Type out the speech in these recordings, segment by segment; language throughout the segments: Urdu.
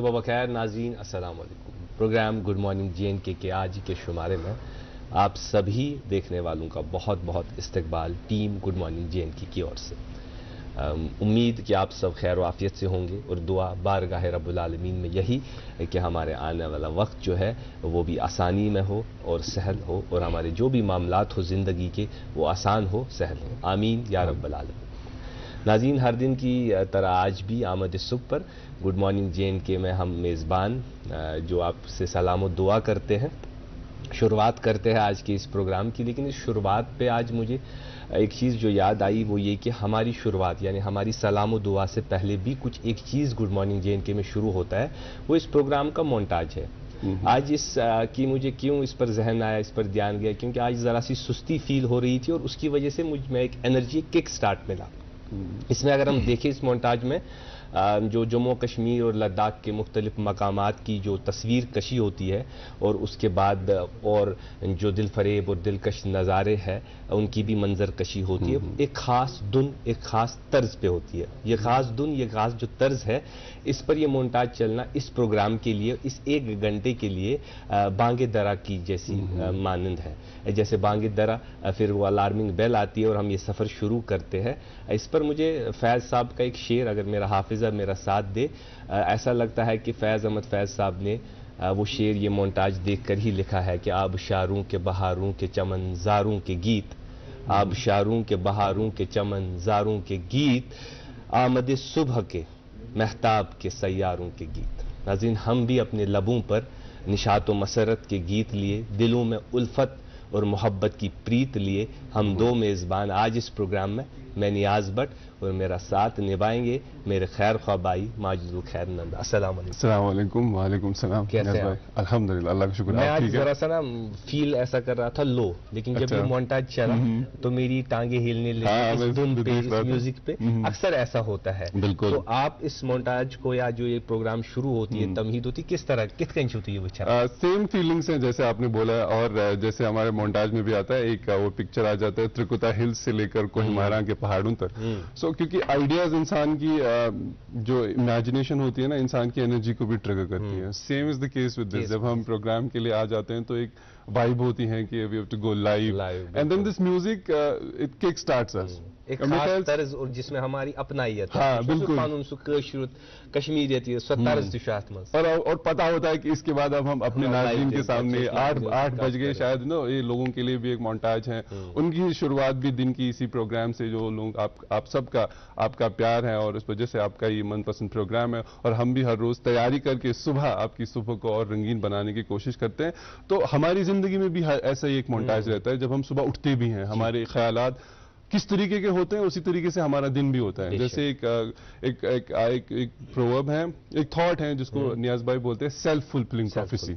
صبح بخیر ناظرین، السلام علیکم۔ پروگرام گڈ مارننگ JNK کے آج کے شمارے میں آپ سبھی دیکھنے والوں کا بہت بہت استقبال ٹیم گڈ مارننگ JNK کی اور سے۔ امید کہ آپ سب خیر و عافیت سے ہوں گے، اور دعا بارگاہ رب العالمین میں یہی ہے کہ ہمارے آنے والا وقت جو ہے وہ بھی آسانی میں ہو اور سہل ہو، اور ہمارے جو بھی معاملات ہو زندگی کے وہ آسان ہو، سہل ہو، آمین یا رب العالمین۔ ناظرین، ہر دن کی طرح آج بھی آمد صبح پر گڈ مارننگ JNK میں ہم میزبان جو آپ سے سلام و دعا کرتے ہیں، شروعات کرتے ہیں آج کے اس پروگرام کی۔ لیکن اس شروعات پہ آج مجھے ایک چیز جو یاد آئی وہ یہ کہ ہماری شروعات یعنی ہماری سلام و دعا سے پہلے بھی کچھ ایک چیز گڈ مارننگ JNK میں شروع ہوتا ہے، وہ اس پروگرام کا مونٹاج ہے۔ آج اس کی مجھے کیوں اس پر ذہن آیا، اس پر دھیان گیا، کیونکہ آج ذرا سی سستی فیل ہو رہی تھی، اور اس کی وجہ سے مجھ میں ایک انرجی کک سٹارٹ ملا۔ اس میں اگر ہم دیکھیں اس مونٹاج میں جو جموں کشمیر اور لداخ کے مختلف مقامات کی جو تصویر کشی ہوتی ہے، اور اس کے بعد اور جو دل فریب اور دلکش نظارے ہیں ان کی بھی منظر کشی ہوتی ہے، ایک خاص دن ایک خاص طرز پہ ہوتی ہے۔ یہ خاص دن، یہ خاص جو طرز ہے، اس پر یہ مونٹاج چلنا اس پروگرام کے لیے، اس ایک گھنٹے کے لیے بانگ درا کی جیسی مانند ہے۔ جیسے بانگ درا پھر وہ الارمنگ بیل آتی ہے اور ہم یہ سفر شروع کرتے ہیں۔ اس پر مجھے فیض صاحب کا ایک شعر، اگر میرا حافظہ میرا ساتھ دے، ایسا لگتا ہے کہ فیض احمد فیض صاحب نے وہ شعر یہ مونٹاج دیکھ کر ہی لکھا ہے کہ آبشاروں کے بہاروں کے چمن زاروں کے گیت، آبشاروں کے بہاروں کے چمن زاروں کے گیت، آمد صبح کے مہتاب کے سیاروں کے گیت۔ ناظرین، ہم بھی اپنے لبوں پر نشاط و مسرت کے گیت لیے، دلوں میں الفت اور محبت کی پریت لیے، ہم دو میزبان آج اس پروگرام میں نیاز بٹ اور میرا ساتھ نبھائیں گے میرے خیر خواہ بھائی ماجد الخیر نندا۔ السلام علیکم۔ السلام علیکم۔ وعلیکم السلام۔ کیسے ہیں؟ الحمدللہ، اللہ کا شکر۔ میں آج ذرا سا نا فیل ایسا کر رہا تھا لو، لیکن جب یہ مونٹاج چلا تو میری ٹانگیں ہلنے لگی اس دن پہ، اس میوزک پہ۔ اکثر ایسا ہوتا ہے۔ بالکل۔ تو آپ اس مونٹاج کو یا جو یہ پروگرام شروع ہوتی ہے، تمہید ہوتی، کس طرح کت کنچ ہوتی ہے وہ؟ سیم فیلنگس ہیں جیسے آپ نے بولا، اور جیسے ہمارے مونٹاج میں بھی آتا ہے ایک وہ پکچر آ جاتا ہے ترکتا ہلز سے لے کر کوہیمارا کے پہاڑوں تک۔ سو کیونکہ آئیڈیاز انسان کی جو امیجنیشن ہوتی ہے نا، انسان کی انرجی کو بھی ٹریگر کرتی ہے۔ Same is the case with this. جب ہم پروگرام کے لیے آ جاتے ہیں تو ایک وائب ہوتی ہے کہ we have to go live, and then this music it kick starts اس۔ ایک خاص طرز اور جس میں ہماری اپنائیت ہے، بالکل قانون سو کشرت کشمیریت سو طرز تشاہت مز، اور پتا ہوتا ہے کہ اس کے بعد اب ہم اپنے ناظرین کے سامنے 8 بج گئے شاید نا، یہ لوگوں کے لیے بھی ایک مونٹاج ہے، ان کی شروعات بھی دن کی اسی پروگرام سے، جو لوگ آپ سب کا آپ کا پیار ہے اور اس وجہ سے آپ کا یہ من پسند پروگرام ہے، اور ہم بھی ہر روز تیاری کر کے صبح آپ کی صبح کو اور رنگین بنانے کی کوشش کرتے ہیں۔ تو ہماری زندگی میں بھی ایسا ہی ایک مونٹاج رہتا ہے، جب ہم صبح اٹھتے بھی ہیں ہمارے خیالات کس طریقے کے ہوتے ہیں، اسی طریقے سے ہمارا دن بھی ہوتا ہے۔ جیسے ایک پروورب ہے، ایک تھاٹ ہے جس کو نیاز بھائی بولتے ہیں سیلف فلفلنگ پروفیسی،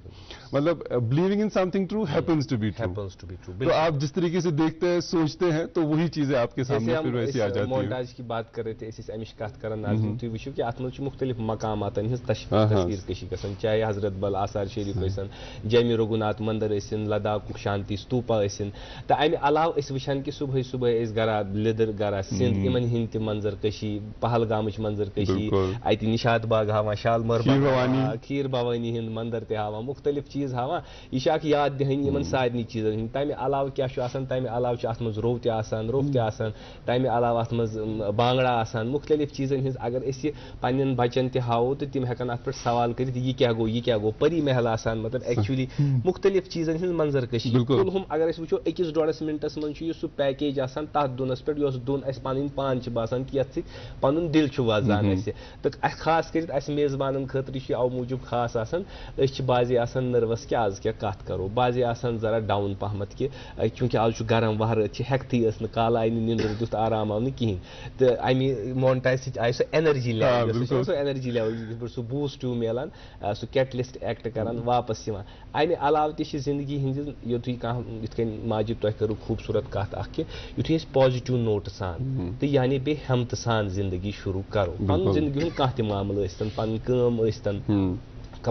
مطلب believing in something true happens to be true. تو آپ جس طریقے سے دیکھتے ہیں سوچتے ہیں تو وہی چیزیں آپ کے سامنے پھر ویسی آ جاتی ہیں۔ مونٹاج کی بات کر رہے تھے، اس امش کت کران ناظرین، تھی وچھو کہ ات مز مختلف مقامات ہز تصویر کشی گژھان، چاہے حضرت بل آثار شریف ٲسِن، جیمہِ رگھوناتھ مندر ٲسِن، لداخُک شانتی ستوپا ٲسِن، تہٕ امہِ علاوٕ ٲسۍ وٕچھان کہ صبحٲے صبحٲے ٲسۍ گرا لیدر گرا سندھ، یمن ہند تہِ منظر کشی، پہلگامٕچ منظر کشی، اتہِ نشاط باغ ہاوان، شالمور باغ، کھیٖر بھوانی ہند مندر تہِ ہاوان، مختلف چیز ہاوان۔ یہ چھِ اکھ یاد دہانی یمن سارنٕے چیزن ہٕنٛدۍ۔ تمہِ علاوٕ کیاہ چھُ آسان، تمہِ علاوٕ چھُ اتھ منٛز روٚف تہِ آسان، تمہِ علاوٕ اتھ منٛز بانگڑا آسان، مختلف چیزن ہٕنٛز اگر أسۍ پننٮ۪ن بچن تہِ ہاوو تہٕ تِم ہٮ۪کن اتھ پٮ۪ٹھ سوال کٔرِتھ یہِ کیاہ گوٚو، یہِ کیاہ گوٚو، پری محل آسان، مطلب ایکچولی مختلف چیزن ہٕنٛز منظر کشی۔ کُلہُم اگر أسۍ وٕچھو أکِس ڈۄڈس منٹس منٛز چھُ یہِ سُہ پیکیج آسان تتھ دۄنس پٮ۪ٹھ یۄس دۄن اسہِ پنٕنۍ پان چھِ باسان کہ یتھ سۭتۍ پنُن دل چھُ وزان اسہِ، تہٕ خاص کٔرِتھ اسہِ میزبانن خٲطرٕ چھُ اَوٕ موٗجوٗب خاص آسان، أسۍ چھِ بعضے آسان نٔروس کہ آز کیاہ کتھ کرو، بعضے آسان ذرا ڈاوُن پہمتھ کہ چوٗنٛکہِ آز چھُ گرم وہرٲژ چھِ، ہٮ۪کتھٕے ٲس نہٕ کالہٕ آیہِ نہٕ نِندٕر تیُتھ آرام آو نہٕ کِہینۍ، تہٕ امہِ مونٹاج سۭتۍ آیہِ سۄ انرجی لیول، سۄ انرجی لیول یِتھ پٲٹھۍ سُہ بوٗسٹ ہیوٗ میلان، سُہ کیٹلسٹ ایکٹ کران واپس یِوان۔ امہِ علاوٕ تہِ چھِ زندگی ہٕنٛدِس یُتھُے کانٛہہ یِتھ کٔنۍ ماجد تۄہہِ کٔرٕو خوٗبصوٗرت کتھ اکھ کہ یُتھُے أسۍ پازِٹِو نوٹہٕ سان تہٕ یعنی بیٚیہِ ہٮ۪متہٕ سان زندگی شروٗع کرو، پنُن زندگی ہُنٛد کانٛہہ تہِ معاملہٕ ٲسۍتن، پنٕنۍ کٲم ٲسۍتن،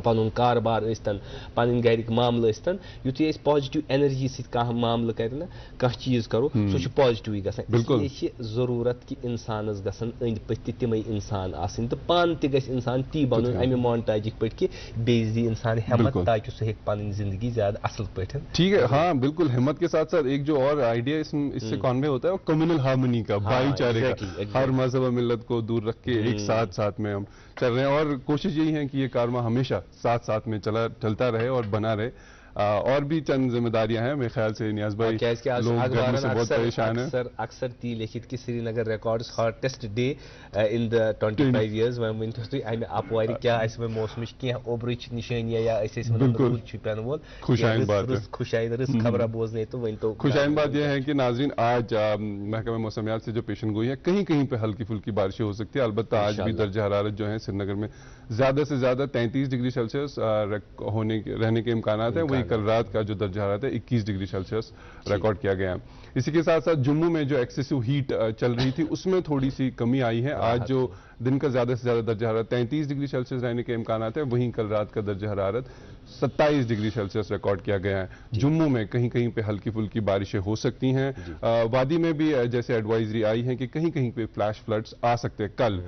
پنن کاربار ٲسۍتن پنٕنۍ گرِکۍ معاملہٕ ٲسۍتن یُتھُے أسۍ پازِٹِو اینرجی سۭتۍ کانٛہہ معاملہٕ کرِ نا کانٛہہ چیٖز کرو سُہ چھُ پازِٹِوٕے گژھان اِسلیے چھِ ضروٗرت کہِ اِنسانس گژھن أنٛدۍ پٔکۍ تہِ تِمے اِنسان آسٕنۍ تہٕ پانہٕ تہِ گژھِ اِنسان تی بنُن امہِ مونٹاجِک پٲٹھۍ کہِ بیٚیہِ دی اِنسان ہٮ۪مت تاکہِ سُہ ہیٚکہِ پنٕنۍ زندگی زیادٕ اصل پٲٹھۍ. ٹھیک ہے, ہاں بالکل. ہمت کے ساتھ ساتھ ایک جو اور آئیڈیا اس سے کانوے ہوتا ہے وہ کمیونل ہارمونی کا, بھائی چارے کا. ہر مذہب و ملت کو دور رکھ کے ایک ساتھ میں ہم چل رہے ہیں اور کوشش یہی ہے کہ یہ کارواں ہمیشہ ساتھ میں چلتا رہے اور بنا رہے. اور بھی چند ذمہ داریاں ہیں میرے خیال سے نیاز بھائی, لوگ گرمی سے بہت پریشان ہیں. اکثر تی لیکھت کہ سری نگر ریکارڈز ہاٹسٹ ڈے ان دا 25 ایئرز وۄنۍ ؤنۍ تو تُہۍ امہِ اپوارِ کیٛاہ آسہِ وۄنۍ موسمٕچ کینٛہہ اوٚبرٕچ نِشٲنیہ یا أسۍ ٲسۍ ونان روٗد چھُ پٮ۪نہٕ وول خوشائن رٕژ خبرا بوزنے تو ؤنۍ تو. خوشائن بات یہ ہے کہ ناظرین آج محکمہ موسمیات سے جو پیشن گوئی ہے کہیں پہ ہلکی پھلکی بارشیں ہو سکتی ہے. البتہ آج بھی درجہ حرارت جو ہے سری نگر میں زیادہ سے زیادہ 33 ڈگری سیلسیس رہنے کے امکانات ہیں. وہی کل رات کا جو درجہ حرارت ہے 21 ڈگری سیلسیس ریکارڈ کیا گیا ہے. اسی کے ساتھ ساتھ جموں میں جو ایکسیسو ہیٹ چل رہی تھی اس میں تھوڑی سی کمی آئی ہے. آج جو دن کا زیادہ سے زیادہ درجہ حرارت 33 ڈگری سیلسیس رہنے کے امکانات ہیں, وہیں کل رات کا درجہ حرارت 27 ڈگری سیلسیس ریکارڈ کیا گیا ہے. جموں میں کہیں پہ ہلکی پھلکی بارشیں ہو سکتی ہیں. وادی میں بھی جیسے ایڈوائزری آئی ہے کہ کہیں پہ فلیش فلڈز آ سکتے ہیں کل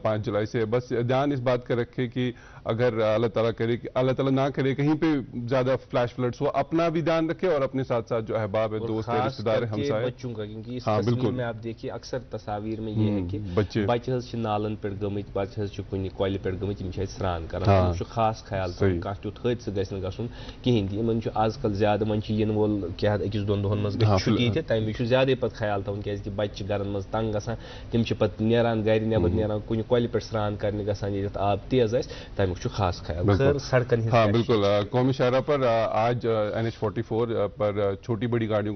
5 جولائی سے. بس دھیان اس بات کا رکھے کہ اگر اللہ تعالیٰ کرے کہ اللہ تعالیٰ نہ کرے کہیں پہ زیادہ فلیش فلڈز ہو, اپنا بھی دھیان رکھے اور اپنے ساتھ ساتھ جو احباب ہے, دوست ہے, رشتہ دار ہے, ہمسائے. بچوں کا کیونکہ اس تصویر میں آپ دیکھیے اکثر تصاویر میں یہ ہے کہ بچہ حظ چھِ نالن پہ گٔمٕتۍ بچہ حظ چھِ کُنہِ کۄلہِ پٮ۪ٹھ گٔمٕتۍ یِم چھِ اَتہِ سرٛان کران. تِمن چھُ خاص خیال تھاوُن کانٛہہ تیُتھ حٲدثہٕ گژھِ نہٕ گژھُن کِہینۍ تہِ. یِمن چھُ آز کل زیادٕ وۄنۍ چھُ یِنہٕ وول کیٛاہ أکِس دۄن دۄہن منٛز گژھِ چھُٹی تہِ تَمہِ وِزِ چھُ زیادَے پتہٕ خیال تھاوُن کیٛازِکہِ بچہِ چھِ گرن منٛز تنگ گژھان, تِم چھِ پتہٕ نیران گرِ نٮ۪بر نیران کُنہِ کۄلہِ پٮ۪ٹھ سرٛان کرنہِ گژھان ییٚتٮ۪تھ آب تیز آسہِ تَمیُک چھُ خاص خیال. سڑکن ہٕنٛز ہاں بالکل. قومی شاہراہ پر آج NH44 پر چھوٹی گاڑیوں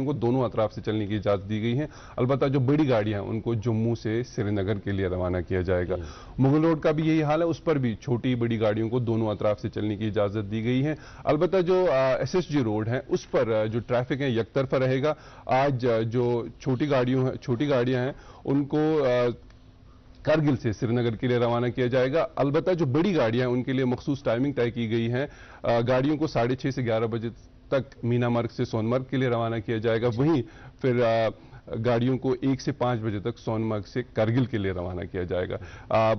کو دونوں اطراف سے چلنے کی اجازت دی گئی ہے. البتہ جو بڑی گاڑیاں ہیں ان کو جموں سے سری نگر کے لیے روانہ کیا جائے گا. مغل روڈ کا بھی یہی حال ہے, اس پر بھی چھوٹی بڑی گاڑیوں کو دونوں اطراف سے چلنے کی اجازت دی گئی ہے. البتہ جو SSG روڈ ہے اس پر جو ٹریفک ہے یک طرفہ رہے گا. آج جو چھوٹی گاڑیاں ہیں ان کو کارگل سے سری نگر کے لیے روانہ کیا جائے گا. البتہ جو بڑی گاڑیاں ہیں ان کے لیے مخصوص ٹائمنگ طے کی گئی ہے. گاڑیوں کو 6:30 سے 11 بجے تک مینا مرگ سے سون مرگ کے لیے روانہ کیا جائے گا. وہیں پھر گاڑیوں کو 1 سے 5 بجے تک سون مرگ سے کارگل کے لیے روانہ کیا جائے گا.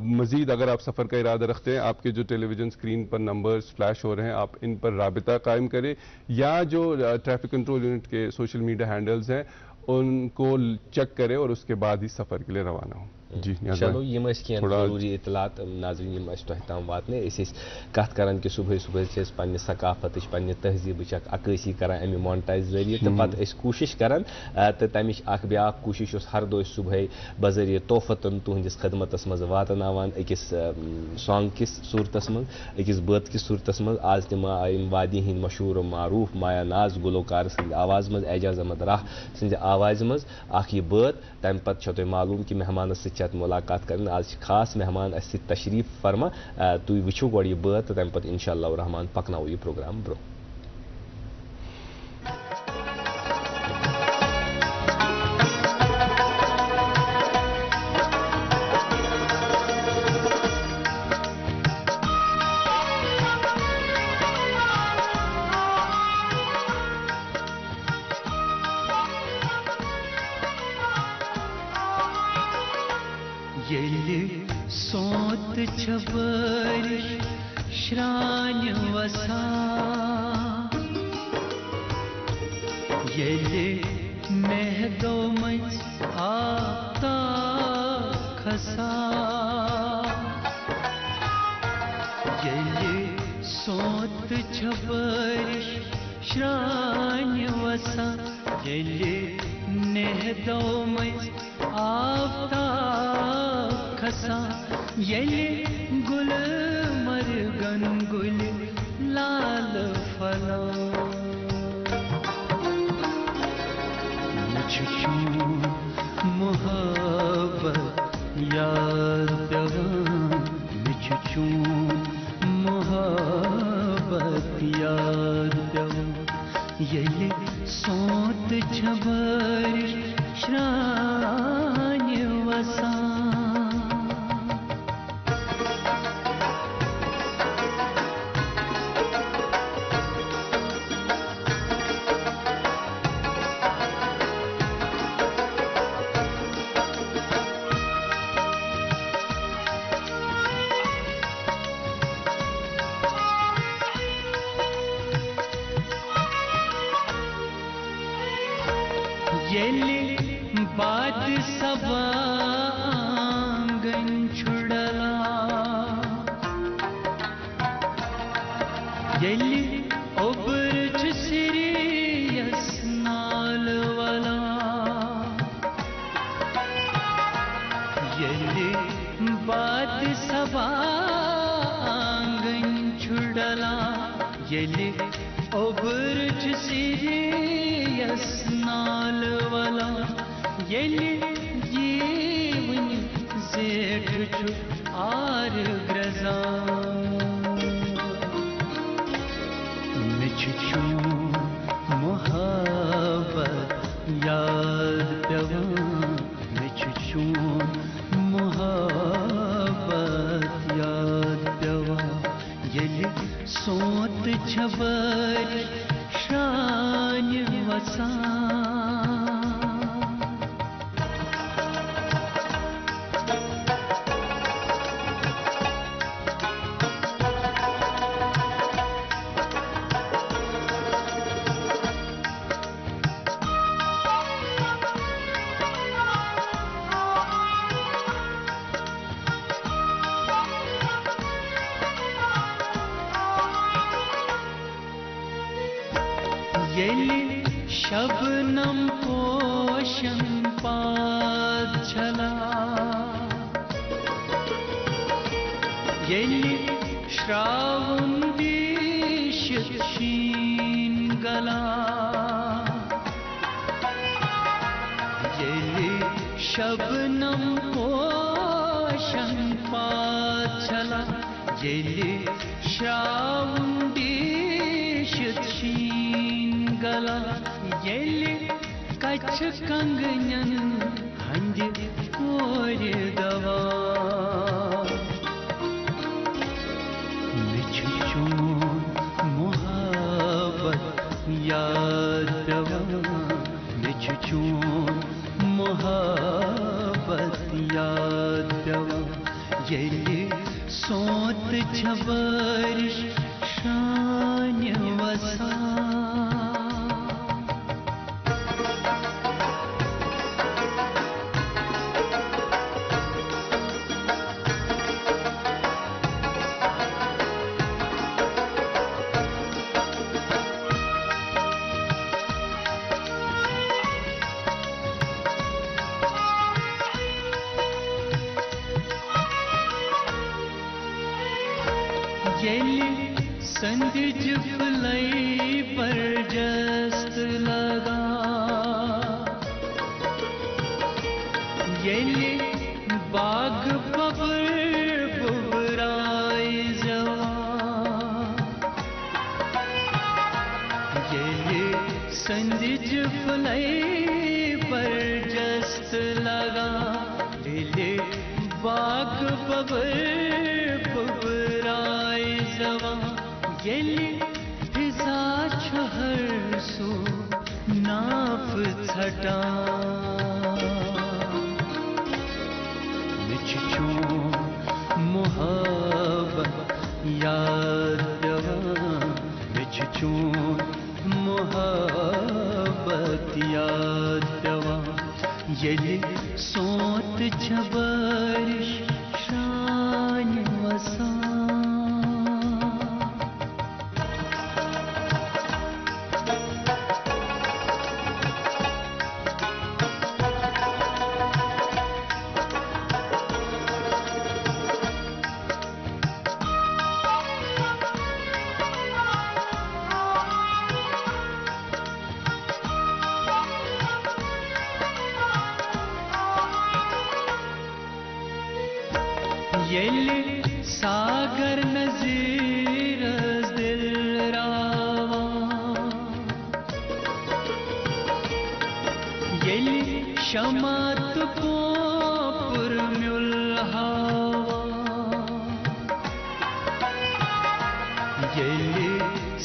مزید اگر آپ سفر کا ارادہ رکھتے ہیں, آپ کے جو ٹیلی ویژن اسکرین پر نمبرز فلیش ہو رہے ہیں آپ ان پر رابطہ قائم کریں, یا جو ٹریفک کنٹرول یونٹ کے سوشل میڈیا ہینڈلز ہیں ان کو چیک کریں اور اس کے بعد ہی سفر کے لیے روانہ ہوں. جی چلو یم کینٛہہ ضروٗری اطلاعات ناظریٖن یم تۄہہِ تام واتنے. أسۍ ٲسۍ کتھ کران کہ صبحٲے چھِ أسۍ پننہِ ثقافتٕچ پننہِ تہذیٖبٕچ اکھ عکٲسی کران امہِ مونٹاج ذٔریعہٕ تہٕ پتہٕ أسۍ کوٗشش کران تہٕ تمِچ اکھ بیاکھ کوٗشش یۄس ہر دۄہ صبحٲے بذریعہ تحفتن تُہنٛدِس خدمتس منٛز واتناوان أکِس سانگ کِس صوٗرتس منٛز, أکِس بٲتھ کِس صوٗرتس منٛز. آز تہِ یِم وادی ہٕنٛدۍ مشہوٗر و معروٗف مایا ناز گلوکار سٕنٛدِ آواز منٛز, اعجاز احمد راہ سٕنٛدِ آوازِ منٛز اکھ یہِ بٲتھ. تمہِ پتہٕ چھو تۄہہِ معلوٗم کہ مہمانس سۭتۍ چھِ اتھ مُلاقات کرٕنۍ. آز چھِ خاص مہمان اسہِ سۭتۍ تشریٖف فرما. تُہۍ وٕچھِو گۄڈٕ یہِ بٲتھ تہٕ تمہِ پتہٕ انشاء اللہ الرحمان پکناوو یہِ پروگرام برٛونٛہہ. ییٚلہِ سونٛت چھِ بٲرِش شرٛانہِ وسان, ییٚلہِ مہدو مٔنٛزۍ آفتاب کھسان, ییٚلہِ سونٛت چھِ بٲرِش شرٛانہِ وسان, ییٚلہِ مہدو مٔنٛزۍ آفتاب کھسان, ییٚلہِ گُلمرگن گُلہِ لالہٕ پھلان, مےٚ چھُ چون محبت یاد پٮ۪وان, مےٚ چھُ چون محبت یاد پٮ۪وان, ییٚلہِ سونٛت چھِ بٲرِش شرٛانہِ وسان. یلی باد سبا آنگن چھڑلا یلی اوبر چھ سریس نال والا یلی باد سبا آنگن چھڑلا یلی اوبر چھ سریس نال والا یلی جیون زیٹھ چھو آر گرزان مچھ چون محبت یاد پیوان مچھ چون محبت یاد پیوان یلی سوت چھبر شان وسان یلی شبنم پوشن پاد چھلا یلی شراون دیشت شین گلا یلی شبنم پوشن پاد چھلا یلی شراون دیشت شین گلا یلی کچھ کنگنن ہنج کور دوا مچھ چون محبت یاد دوا مچھ چون محبت یاد دوا یلی سوت چھبر شان وسان یلی سندج فلائی پر جست لگا یلی باغ ببر ببرائی جوان یلی سندج فلائی پر جست لگا یلی باغ ببر یلی فضا چھہر سو ناف چھٹا مچھ چون محبت یاد پیوان مچھ چون محبت یاد پیوان یلی سوت چھبر شان وسان یلی ساگر نظیر دل راوان یلی شمات کو پر میل ہوا یلی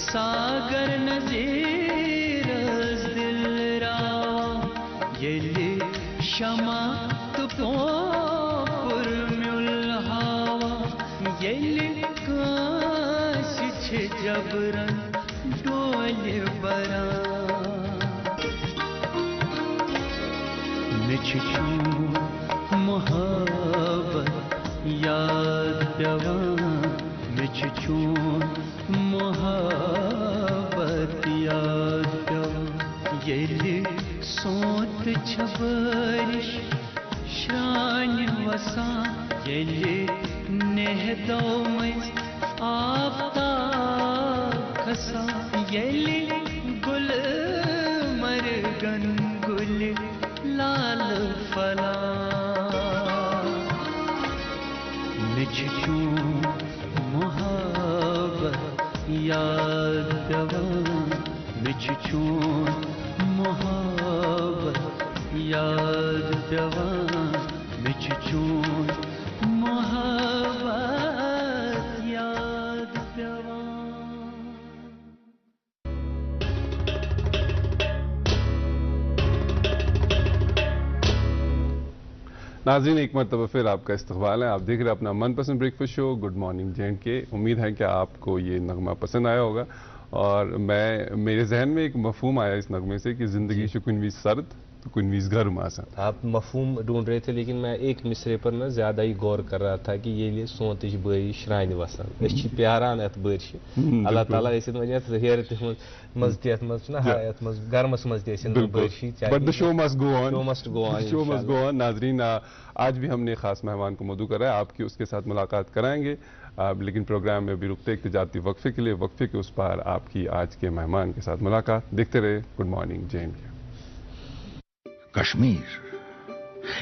ساگر نظیر دل راوان یلی شمات کو یلی کاش چھ جبرن ڈول بران مےٚ چھِ چون محبت یاد پیوان مےٚ چھِ چون محبت یاد پیوان ییٚلہِ سونٛت چھِ بٲرِش شرٛانہِ وسان ییٚلہِ نہدو مٔنٛزۍ آفتاب کھسان ییٚلہِ گُلمرگن گُلہِ لالہٕ پھلان مےٚ چھِ چون محبت یاد پیوان مےٚ چھِ چون محبت یاد پیوان مےٚ چھِ چون محبت یاد پیوان. ناظرین ایک مرتبہ پھر آپ کا استقبال ہے. آپ دیکھ رہے ہیں اپنا من پسند بریک فاسٹ شو گڈ مارننگ JNK. امید ہے کہ آپ کو یہ نغمہ پسند آیا ہوگا اور میرے ذہن میں ایک مفہوم آیا اس نغمے سے کہ زندگی چھِ کُنہِ وِزِ سرد تو کُنہِ وِزِ گرم آسان. آپ مفہوم ڈھونڈ رہے تھے لیکن میں ایک مصرے پر نا زیادہ ہی غور کر رہا تھا کہ یہ سونتٕچ بٲرِش شرٛانہِ وسان أسۍ چھِ پیاران اَتھ بٲرشہِ اللہ تعالیٰ ٲسِن وۄنۍ یَتھ ہیرٕ تہِ منٛز تہِ یَتھ منٛز چھُنہ یَتھ منٛز گرمس منٛز تہِ ٲسِن بٲرشی. But the show must go on. Show must go on. Show must go on. ناظرین آج بھی ہم نے خاص مہمان کو مدعو کرا ہے, آپ کی اس کے ساتھ ملاقات کرائیں گے, لیکن پروگرام میں بھی رکتے ایک تجارتی وقفے کے لیے. وقفے کے اس پار آپ کی آج کے مہمان کے ساتھ ملاقات. دیکھتے رہے گڈ مارننگ JNK. کشمیر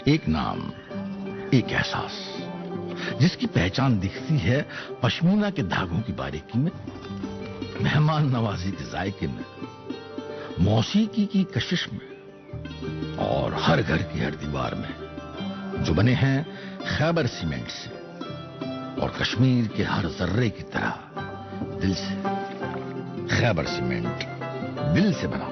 ایک نام, ایک احساس جس کی پہچان دکھتی ہے پشمینہ کے دھاگوں کی باریکی میں, مہمان نوازی کے ذائقے میں, موسیقی کی کشش میں اور ہر گھر کی ہر دیوار میں, جو بنے ہیں خیبر سیمنٹ سے اور کشمیر کے ہر ذرے کی طرح دل سے. خیبر سیمنٹ دل سے بنا.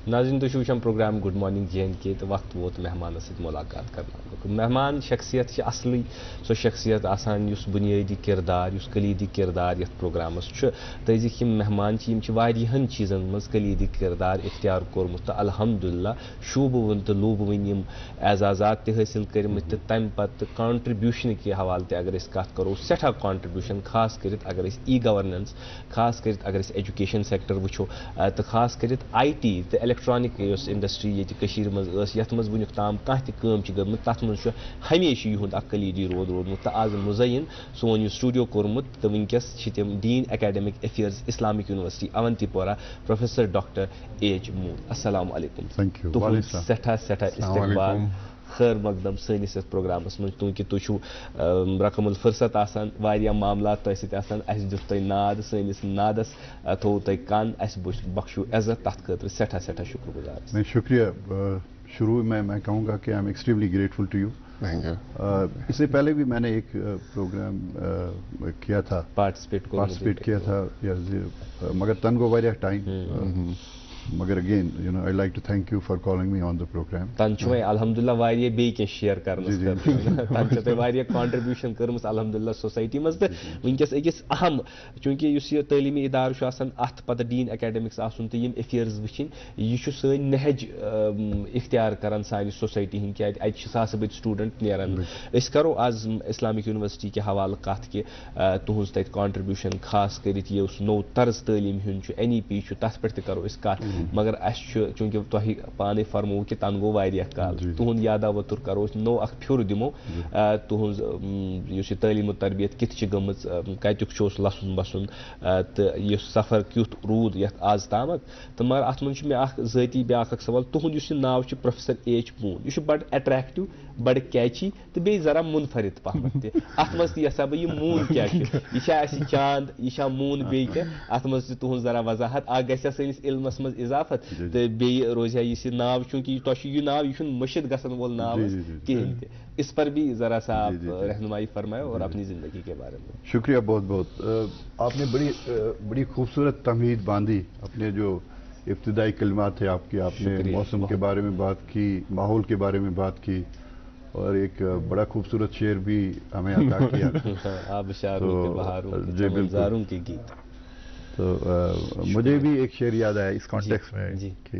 ناظرین تُہۍ چھِو وٕچھان پروگرام گڈ مارننگ JNK تہٕ وقت ووت مہمانس سۭتۍ ملاقات کرناونُک. مہمان شخصیت چھِ اصلٕے سۄ شخصیت آسان یُس بُنیٲدی کردار, یُس کلیٖدی کردار یتھ پروگرامس چھُ. تٔزِکۍ یِم مہمان چھِ یِم چھِ واریاہن چیٖزن منٛز کلیٖدی کردار اختیار کوٚرمُت تہٕ الحمدللہ شوٗبوُن تہٕ لوٗبوٕنۍ یِم اعزازات تہِ حٲصِل کٔرمٕتۍ تہٕ تمہِ پتہٕ کانٹربیوٗشن کہِ حوالہٕ تہِ اگر أسۍ کتھ کرو سٮ۪ٹھاہ کانٹربیوٗشن, خاص کٔرِتھ اگر أسۍ ای گورننس, خاص کٔرِتھ اگر أسۍ ایجوکیشن سیکٹر وٕچھو تہٕ خاص کٔرِتھ IT تہٕ الیکٹرانک یۄس انڈسٹری ییٚتہِ کٔشیٖرِ منٛز ٲس یتھ منٛز وٕنیُک تام کانٛہہ تہِ کٲم چھِ گٔمٕژ تتھ منٛز چھُ ہمیشہِ یِہُنٛد اکھ کلیٖدی رول روٗدمُت. تہٕ آز مُزین سون یُس سٹوڈیو کوٚرمُت تہٕ وٕنکیٚس چھِ تِم ڈیٖن academic affairs Islamic university Awantipora professor doctor H. Moon. السلام علیکم. تُہُنٛد سٮ۪ٹھاہ سٮ۪ٹھاہ استقبال خیر مقدم سٲنِس یتھ پروگرامس منٛز. چوٗنٛکہِ تُہۍ چھُو رقم الفرست آسان, واریاہ معاملات تۄہہِ سۭتۍ آسان, اَسہِ دیُت تۄہہِ ناد, سٲنِس نادس تھوٚو تۄہہِ کن, اَسہِ بخشو عزت, تتھ خٲطرٕ سٮ۪ٹھاہ سٮ۪ٹھاہ شُکر گُزار. میں شکریہ. شروع میں کہوں گا کہ I am extremely grateful to you. اس سے پہلے بھی میں نے ایک پروگرام کیا تھا, پارٹیسپیٹ کیا تھا, مگر تنگو واریاہ ٹائم, مگر again I like to thank you for calling me on the programme. تن چھُ وۄنۍ الحمدللہ واریاہ بیٚیہِ کینٛہہ شیر کرنس خٲطرٕ, تن چھِ تۄہہِ واریاہ کانٹربیوٗشن کٔرمٕژ الحمدللہ سوسایٹی منٛز. تہٕ وٕنکیٚس أکِس اہم, چوٗنٛکہِ یُس یہِ تعلیٖمی اِدارٕ چھُ آسان اَتھ پتہٕ ڈیٖن ایکیڈمکس آسُن تہٕ یِم افیئرز وٕچھِنۍ, یہِ چھُ سٲنۍ نہج اختیار کران سانہِ سوسایٹی ہٕنٛدۍ, کیازِ اَتہِ چھِ ساسہٕ بٔدۍ سٹوٗڈنٹ نیران. أسۍ کرو آز اسلامک یونیورسٹی کہِ حوالہٕ کتھ کہِ تُہنٛز تتہِ کانٹربیوٗشن, خاص کٔرِتھ یُس نوٚو طرز تعلیٖم ہُنٛد چھُ NEP چھُ تتھ پٮ۪ٹھ تہِ کرو أسۍ کتھ. مگر اَسہِ چھُ چوٗنٛکہِ تۄہہِ پانے فرموو کہِ تنہٕ گوٚو واریاہ کال, تُہُنٛد یاداوتُر کرو أسۍ, نوٚو اکھ پھیُر دِمو تُہنٛز یُس یہِ تعلیٖم و تربیت کِتھ چھِ گٔمٕژ, کتیُک چھُ اوس لسُن بسُن تہٕ یہِ سفر کیُتھ روٗد یتھ آز تامتھ. تہٕ مگر اتھ منٛز چھُ مےٚ اکھ ذٲتی بیاکھ اکھ سوال. تُہُنٛد یُس یہِ ناو چھُ پروفیسر H. Moon, یہِ چھُ بڑٕ اٹریکٹِو, بڑٕ کیچی تہٕ بیٚیہِ ذرا مُنفرد پہمتھ تہِ. اتھ منٛز تہِ یژھا بہٕ یہِ موٗن کیٛاہ چھُ, یہِ چھا اسہِ چاند, یہِ چھا موٗن بیٚیہِ کینٛہہ, اتھ منٛز تہِ تُہنٛز ذرا وضاحت. اکھ گژھِ ہا سٲنِس علمس منٛز اضافت تہٕ بیٚیہِ روزِ ہا یُس یہِ ناو, چوٗنٛکہِ تۄہہِ چھُ یہِ ناو, یہِ چھُنہٕ مٔشِد گژھن وول ناو کِہینۍ تہِ. اس پر بھی ذرا سا آپ رہنمائی فرمائے اور اپنی زندگی کے بارے میں. شکریہ بہت بہت. آپ نے بڑی خوبصورت تمہید باندھی. اپنے جو ابتدائی کلمات تھے آپ کے, آپ نے موسم کے بارے میں بات کی, ماحول کے بارے میں بات کی, اور ایک بڑا خوبصورت شعر بھی ہمیں عطا کیا. آبشاروں کے بہاروں کے گلزاروں کے گیت. تو مجھے بھی ایک شعر یاد آیا اس کانٹیکس میں کہ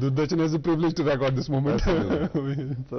Durdachan has a privilege to record this moment. So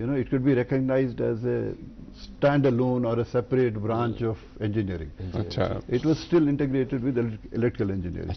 it could be recognized as a standalone or a separate branch of engineering. It was still integrated with electrical engineering.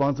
5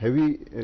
heavy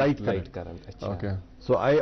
light current. So I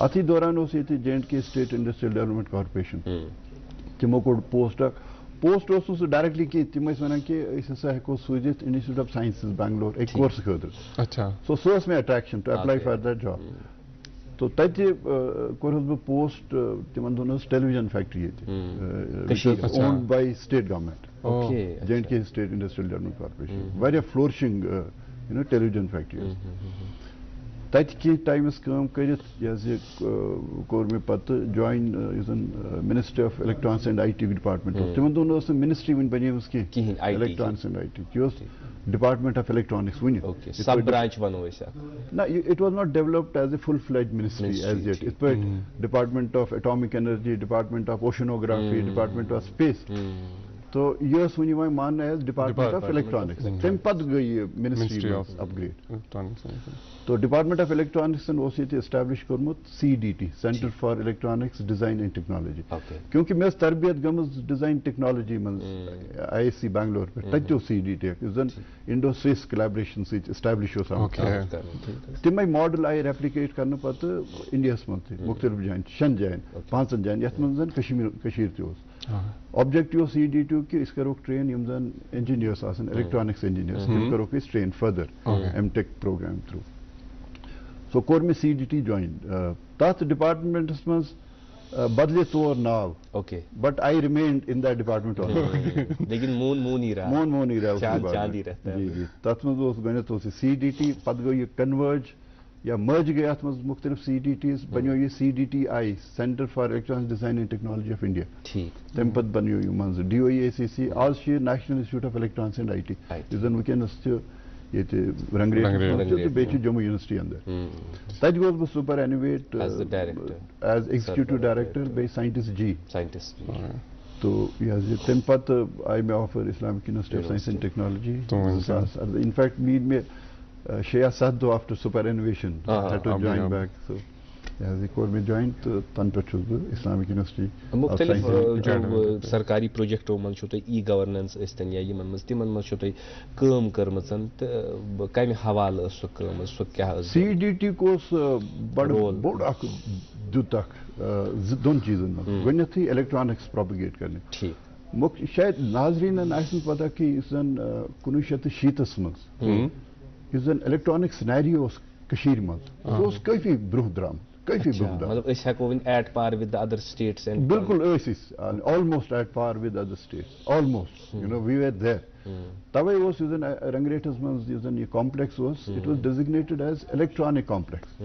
اتھی دوران J&K State Industrial Development Corporation تمو کوڑ پوسٹ سہ ڈائریکٹلی کی تم ونان کہ ہسا ہیکو سوزت انسٹیٹیوٹ آف سائنسز بنگلور ایک کورس خاطر اچھا سو مے attraction to apply for that job تو تتہ کورس بہ پوسٹ تمن دون television factory owned by state government J&K State Industrial Development Corporation واریاہ فلورشنگ ٹیلیویژن فیکٹری تتہ کی ٹائمس کام کرت یہ کور مے پتہ join ministry of electronics and I T department تمن دون منسٹری ون بنیمس کی electronics and I T department of electronics ون سب برانچ ونو نہ it was not developed as a full fledge ministry as yet ات پہ department of atomic energy department of oceanography department of space تو یہ ون مان ایز ڈپارٹمنٹ آف الیکٹرانکس تم پتہ گئی منسٹری اپ گریڈ تو ڈپارٹمنٹ آف الیکٹرانکس اسٹیبلش کورمت CDT centre for electronics design and technology کیونکہ مے تربیت گمز ڈیزائن ٹیکنالوجی من IISc بنگلور پہ تتہ CDT اس زن انڈو سوئس کلیبریشن اسٹیبلش تمے ماڈل آئی ریپلکیٹ کرنے پتہ انڈیاس من مختلف جائن 6 جائن 5 جائن یت من زن کشیر تہ آبجیکٹو CDT کہ اس کرو ٹرین یم زن انجینئرس آسن الیکٹرانکس انجینئرس تم کرو اس train further M.Tech programme through سو کور میں CDT جوائن تات ڈپارٹمنٹس من بدلے طور now but I remained in that department لیکن مون ہی رہا چاند ہی رہتا ہے جی تت من گۄڈنیتھ CDT پتہ گو یہ کنورج یا مرج گئی ات من مختلف CDTs بنیو یہ CDTI centre for electronics design and technology of India تم پتہ بنیو یہ من DOEACC آز national institute of electronics and IT اس زن ونکینس یہ رنگریٹ بیچ جموں یونیورسٹی اندر تت گوس بہ superannuate as executive director base scientist تو یہ تم پتہ آئی مے offer Islamic university of science and Technology in fact نیڈ میں 6 یا 7 دۄہ after superannuation join back سو کور میں جوائن تو تن پہ چھس بہ اسلامک یونیورسٹی مختلف جو سرکاری پروجیکٹو من چھو تُہۍ ای گورننس ٲسۍتن یا یمن منٛز تمن منٛز چھو تُہۍ کٲم کٔرمٕژ تہٕ کمہِ حوالہٕ ٲس سۄ کٲم سۄ کیاہ ٲس CDT کوس بڑ بوڑ اکھ دیُت اکھ دۄن چیٖزن منٛز گۄڈنیتھٕے الیکٹرانکس پراپگیٹ کرنہِ شاید ناظریٖنن آسہِ نہٕ پتہ کہ یُس زن 1960 منٛز یُس زن الیکٹرانک سنیریو اوس کٔشیٖرِ منٛز سُہ اوس کٲفی برونٛہہ درامُت مطلب أسۍ ہیٚکو وۄنۍ at par with other states بالکل almost at par with other states almost we were there توے اوس یُس زن رنگریٹس منٛز یُس زن یہ کمپلیکس اوس it was designated as electronic complex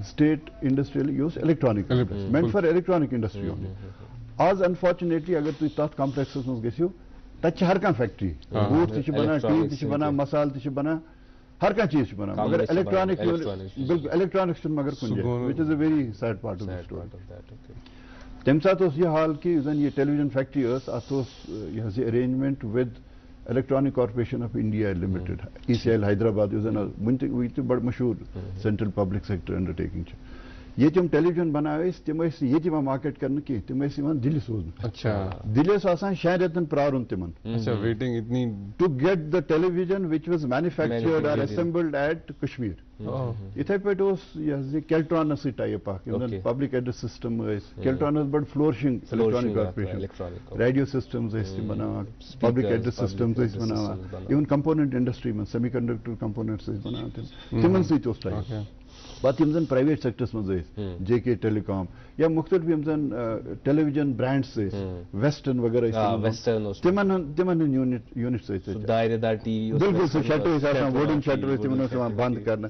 state industrial یہ اوس electronic complex meant for electronic industry only آز انفارچونیٹلی اگر تُہۍ تتھ کمپلیکسس منٛز گٔژھِو تتہِ چھِ ہر کانٛہہ فیکٹری بوٗٹھ تہِ چھِ بنان ٹیٖن تہِ چھِ بنان مسالہٕ تہِ چھِ بنان ہر کانٛہہ چیٖز چھُ بنان مگر الیکٹرانک بالکل الیکٹرانکس چھُنہٕ مگر کُنہِ جایہِ وچ is a very sad part of the story تمہِ ساتہٕ اوس یہِ حال کہ یُس زن یہ ٹیلیویژن فیکٹری ٲس اتھ اوس یہ حظ یہ arrangement with electronic corporation of India limited ECIL Hyderabad یُس زن وُنہِ تہِ بڑٕ مشہوٗر سینٹرل پبلک سیکٹر انڈرٹیکنگ چھِ یہ تم ٹیلیویژن بناو تم یہ مارکیٹ کرنے کی تم دل سوزن دل آسان 6 رٮ۪تن پرارن تمن to get the television which was manufactured اور اسمبلڈ ایٹ کشمیر اتھے پہ یہ کیلٹرانس ٹائپ اخ پبلک ایڈریس سسٹم کیلٹرانس بڑ flourishing electronic corporation radio systems بناوان پبلک ایڈریس سسٹمز بناوان ایون کمپوننٹ انڈسٹری من سیمی کنڈکٹر کمپوننٹس بناوان تمن سۭتۍ ٹائپ پتہ یم زن پرائیویٹ سیکٹرس مز JK ٹیلی کام یا مختلف یم زن ٹیلیویژن برانڈس ویسٹرن وغیرہ تمن یونٹس بالکل سہ شٹر ووڈن شٹر تمن بند کرنا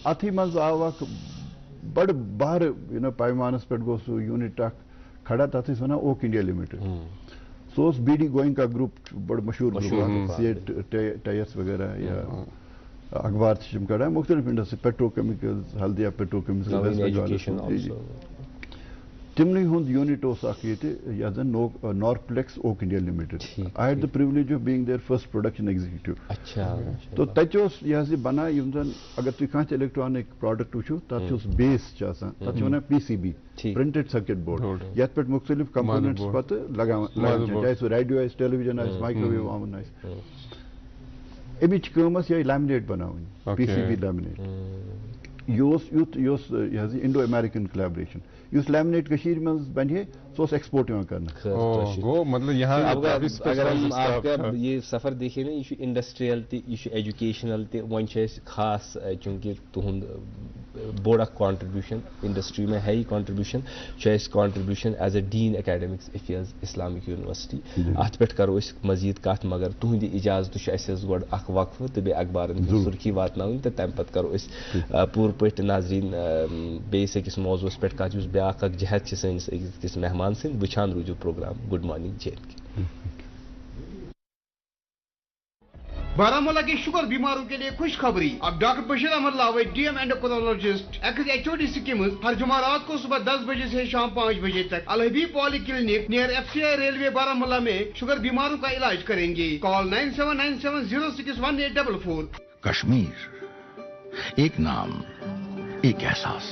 اتھی مز آو اکھ بڑ باہر پیمانس پہ گو سہ یونٹ اکھ کھڑا تتھ ٲسۍ ونان اوک انڈیا لِمِٹڈ سہ اوس BD گوئنکا گروپ بڑ مشہور گروپ سیٹ ٹائرس وغیرہ یا اخبار تم کڑان مختلف industry petrochemicals Haldia petrochemicals تمنٕے ہُنٛد یونٹ اوس اکھ ییٚتہِ یتھ زن Norplex Oak India limited I had the privilege of being their first production executive تو تتہِ اوس یہ حظ یہ بنان یم زن اگر تُہۍ کانٛہہ تہِ الیکٹرانک پروڈکٹ وٕچھِو تتھ چھُس بیس چھِ آسان تتھ چھِ ونان PCB پرنٹڈ سرکٹ بورڈ یتھ پٮ۪ٹھ مختلف کمپوننٹس پتہٕ لگاوان چاہے سُہ ریڈیو آسہِ ٹیلیویژن آسہِ مایکروویو اوون آسہِ امچ کٲم ٲس یہے لیمنیٹ بناوٕنۍ PCB لیمنیٹ یہ انڈو امریکن کلیبریشن اس لیمنیٹ کشیر میں بنہ سو ایکسپورٹ کرنا مطلب یہاں آپ کا یہ سفر دیکھیے نا یہ انڈسٹریل یہ ایجوکیشنل ون خاص چونکہ تہد بوڑ کانٹریبیوشن انڈسٹری میں ہے contribution contribution as a dean academics affairs Islamic university ات پہ کرو مزید کت مگر تہند اجازت گۄڈٕ اکھ وقفہٕ تہٕ بیٚیہِ اخبارن ہٕنٛز سُرخی واتناوٕنۍ تہٕ تمہِ پتہٕ کرو أسۍ پوٗرٕ پٲٹھۍ ناظریٖن بیٚیِس أکِس موضوعس پٮ۪ٹھ کتھ یُس بیٛاکھ اکھ جہد چھِ سٲنِس أکِس مہمان سٕنٛدۍ وٕچھان روٗزِو programme good morning JNK. Baramulla کے شوگر بیماروں کے لیے خوش خبری. اب doctor Bashir Ahmad Lavi DM endocrinologist HOD SKIMS ہر جمعرات کو صبح 10 بجے سے شام 5 بجے تک Al-Habib poly clinic near FCI railway Baramulla میں شوگر بیماروں کا علاج کریں گے. کال 9797061844. کشمیر ایک نام، ایک احساس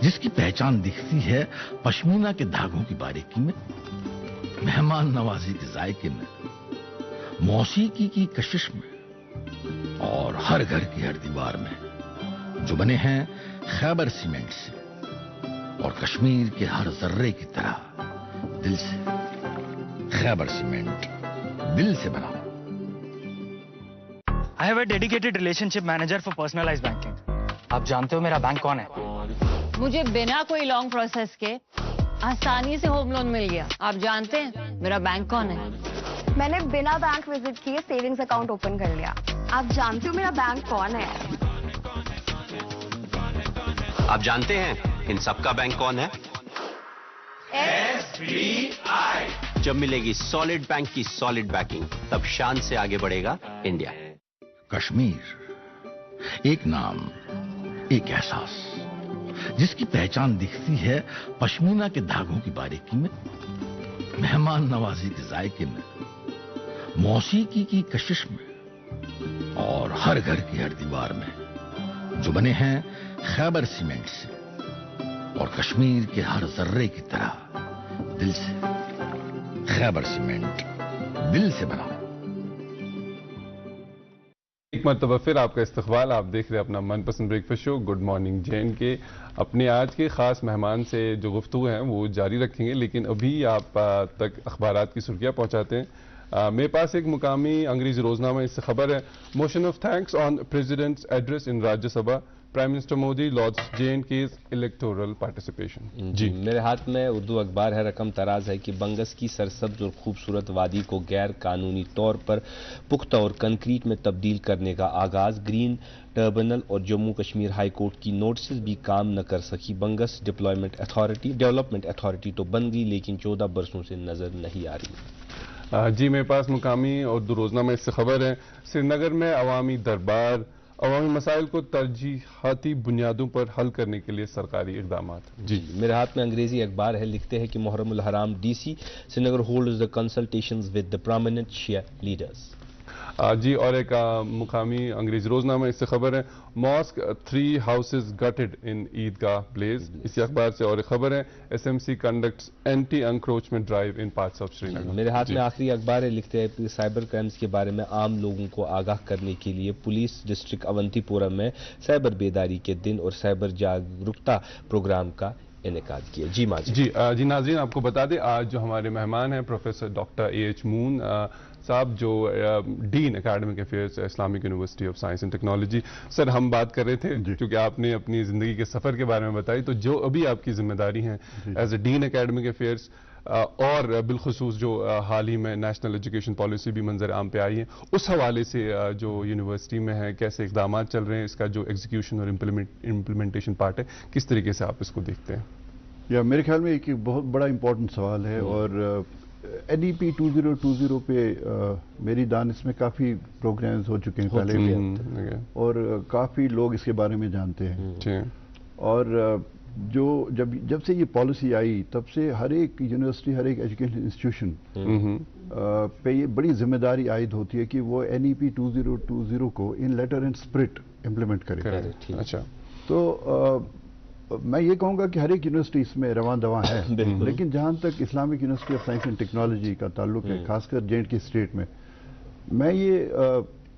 جس کی پہچان دکھتی ہے پشمینہ کے دھاگوں کی باریکی میں، مہمان نوازی کے ذائقے میں، موسیقی کی کشش میں اور ہر گھر کی ہر دیوار میں، جو بنے ہیں خیبر سیمنٹ سے اور کشمیر کے ہر ذرے کی طرح دل سے. خیبر سیمنٹ، دل سے بنا. I have a dedicated relationship manager for personalized banking. آپ جانتے ہو میرا بینک کون ہے؟ مجھے بنا کوئی لانگ پروسیس کے آسانی سے ہوم لون مل گیا. آپ جانتے ہیں میرا بینک کون ہے؟ میں نے بنا بینک وزٹ کیے سیونگز اکاؤنٹ اوپن کر لیا. آپ جانتے ہو میرا بینک کون ہے؟ آپ جانتے ہیں ان سب کا بینک کون ہے؟ SBI. جب ملے گی سالڈ بینک کی سالڈ بیکنگ تب شان سے آگے بڑھے گا انڈیا. کشمیر ایک نام، ایک احساس جس کی پہچان دکھتی ہے پشمینہ کے دھاگوں کی باریکی میں، مہمان نوازی کے ذائقے میں، موسیقی کی کشش میں اور ہر گھر کی ہر دیوار میں، جو بنے ہیں خیبر سیمنٹ سے اور کشمیر کے ہر ذرے کی طرح دل سے. خیبر سیمنٹ، دل سے بنا. ایک مرتبہ پھر آپ کا استقبال. آپ دیکھ رہے اپنا من پسند بریک فاسٹ شو گڈ مارننگ JNK. اپنے آج کے خاص مہمان سے جو گفتگو ہیں وہ جاری رکھیں گے، لیکن ابھی آپ تک اخبارات کی سرخیاں پہنچاتے ہیں. میرے پاس ایک مقامی انگریزی روزنامہ اس سے خبر ہے. Motion of thanks on president's address in Rajya Sabha. Prime minister Modi lauds JNK's electoral participation. جی میرے ہاتھ میں اردو اخبار ہے. رقم تراز ہے کہ بنگس کی سرسبز اور خوبصورت وادی کو غیر قانونی طور پر پختہ اور کنکریٹ میں تبدیل کرنے کا آغاز. گرین ٹربنل اور جموں کشمیر ہائی کورٹ کی نوٹسز بھی کام نہ کر سکی. بنگس ڈیولپمنٹ اتھارٹی تو بن گئی لیکن 14 برسوں سے نظر نہیں آ رہی. جی میرے پاس مقامی اردو روزنامہ اس سے خبر ہے. سری نگر میں عوامی دربار. عوامی مسائل کو ترجیحاتی بنیادوں پر حل کرنے کے لیے سرکاری اقدامات. جی میرے ہاتھ میں انگریزی اخبار ہے. لکھتے ہیں کہ Muharram ul-Haram DC Srinagar holds the consultations with the prominent Shia leaders. جی اور ایک مقامی انگریزی روزنامہ اس سے خبر ہے. ماسک 3 houses gutted in Eidgah blaze. اسی اخبار سے اور ایک خبر ہے. SMC conducts anti encroachment drive in parts of Srinagar. میرے ہاتھ میں آخری اخبار ہے. لکھتے ہیں کہ سائبر کرائمز کے بارے میں عام لوگوں کو آگاہ کرنے کے لیے پولیس ڈسٹرکٹ اونتی پورم میں سائبر بیداری کے دن اور سائبر جاگرکتا پروگرام کا انعقاد کیا. جی ماجد. جی ناظرین آپ کو بتا دیں آج جو ہمارے مہمان ہیں پروفیسر ڈاکٹر AH مون صاحب جو dean academic affairs Islamic university of science and technology. Sir ہم بات کر رہے تھے کیونکہ آپ نے اپنی زندگی کے سفر کے بارے میں بتائی، تو جو ابھی آپ کی ذمہ داری ہیں as a dean academic affairs اور بالخصوص جو حال ہی میں نیشنل ایجوکیشن پالیسی بھی منظر عام پہ آئی ہے، اس حوالے سے جو یونیورسٹی میں ہے کیسے اقدامات چل رہے ہیں، اس کا جو ایگزیکیوشن اور امپلیمنٹیشن پارٹ ہے کس طریقے سے آپ اس کو دیکھتے ہیں؟ میرے خیال میں ایک بہت بڑا امپورٹنٹ سوال ہے اور NEP 2020 پہ میری دانش میں کافی پروگرامز ہو چکے ہیں پہلے بھی اور کافی لوگ اس کے بارے میں جانتے ہیں. اور جب سے یہ پالیسی آئی تب سے ہر ایک یونیورسٹی، ہر ایک ایجوکیشن انسٹیٹیوشن پہ یہ بڑی ذمہ داری عائد ہوتی ہے کہ وہ NEP 2020 کو ان لیٹر اینڈ اسپرٹ امپلیمنٹ کرے. اچھا تو میں یہ کہوں گا کہ ہر ایک یونیورسٹی اس میں رواں دواں ہے، لیکن جہاں تک Islamic university of science and technology کا تعلق ہے، خاص کر JNK اسٹیٹ میں یہ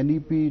NEP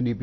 NEP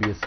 BSc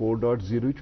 4.0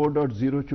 4.0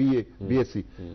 BA BSc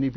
NEP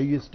IUST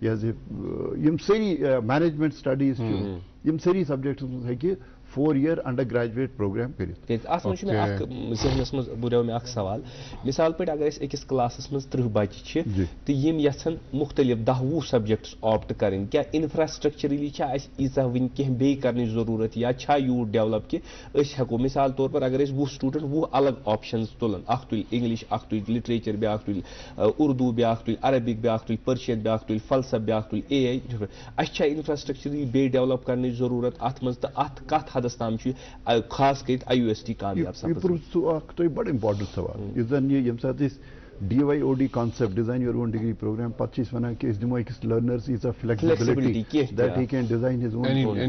یہ یم ساری مینجمنٹ سٹڈیز یم ساری سبجیکٹس مز ہیکہ 4 year انڈر گریجویٹ پروگرام کرت. ات مجھ میں ذہنس مز بریو میں سوال مثال پہ اگر اکس کلاسس مز 30 بچہ تو یم یژھن مختلف 10-20 سبجیکٹس آپٹ کریں کیا انفراسٹرکچرلی ایسا ون کی بی کرنے ضرورت یا یوت ڈیولپ کہ ہیکو مثال طور پر اگر 20 سٹوڈنٹ 20 الگ آپشنز تلن اخ تل انگلش اخ تل لٹریچر بیاکھ تل اردو بیاکھ تل عربک بیاکھ تل پرشین بیاکھ تل فلسفہ بیاکھ تل اے آئی اچھا انفراسٹرکچرلی بی ڈیولپ کرنے ضرورت ات مز تو ات کت حدس تام خاص کر IUST کامیاب سپد بڑا امپارٹنٹ سوال اس زن یم سات DYOD concept design your own degree program پتہ ونان کہ اس دمو اکس learners as flexibility that he can design his own